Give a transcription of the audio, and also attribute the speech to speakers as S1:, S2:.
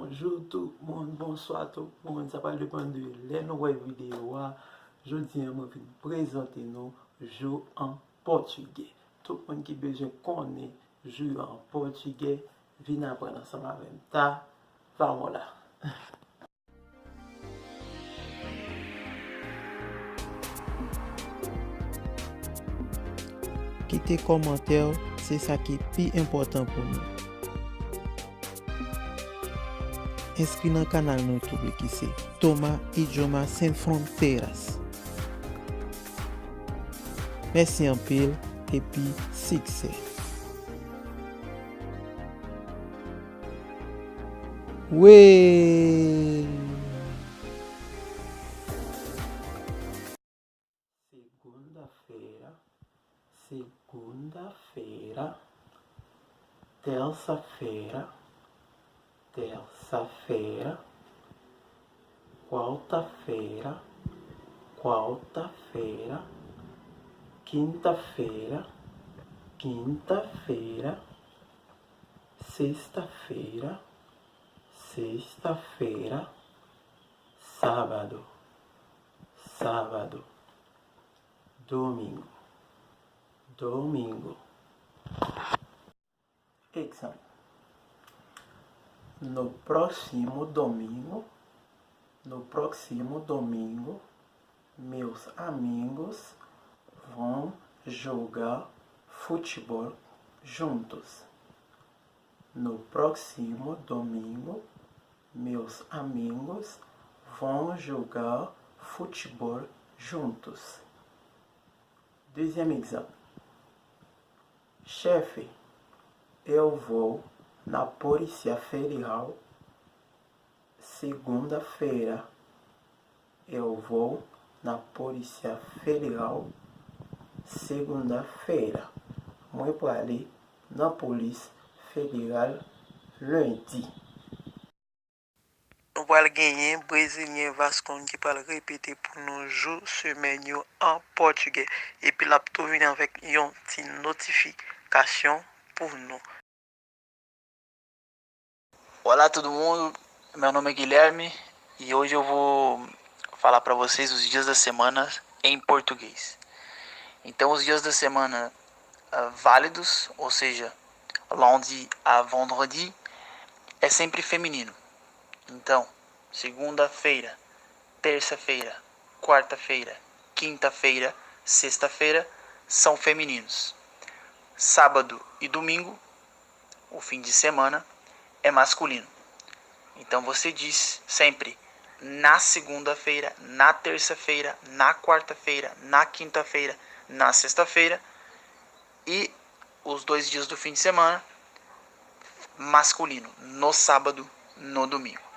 S1: Bonjour tout le monde, bonsoir tout le monde. Ça va dépendre de les nouvelles vidéos. Je dis à moi présenter nos jeux en portugais. Tout le monde qui a besoin de connaître jeux en portugais, viens apprendre ensemble avec ta. Vamos là. Quitter commentaire, c'est ça qui est plus important pour nous. Inscris dans le canal YouTube qui c'est Thomas Idioma Sem Fronteiras. Merci en pile et puis succès. Ouais. Segunda-feira, terça-feira, quarta-feira, quinta-feira, sexta-feira, sábado, domingo. Exame. No próximo domingo, meus amigos vão jogar futebol juntos. No próximo domingo, meus amigos vão jogar futebol juntos. Deuxième exame. Chefe, eu vou na Polícia Federal segunda-feira. Eu vou na Polícia Federal segunda-feira. Moi pour aller na Polícia Federal lundi. Nous allons gagner Brésilien Vascon qui va répéter pour nous jours semaine en portugais. Et puis là, tout venir avec une petite notification pour nous.
S2: Olá todo mundo, meu nome é Guilherme e hoje eu vou falar para vocês os dias da semana em português. Então os dias da semana válidos, ou seja, lundi a vendredi, é sempre feminino. Então, segunda-feira, terça-feira, quarta-feira, quinta-feira, sexta-feira são femininos. Sábado e domingo, o fim de semana, é masculino. Então você diz sempre na segunda-feira, na terça-feira, na quarta-feira, na quinta-feira, na sexta-feira, e os 2 dias do fim de semana masculino, no sábado, no domingo.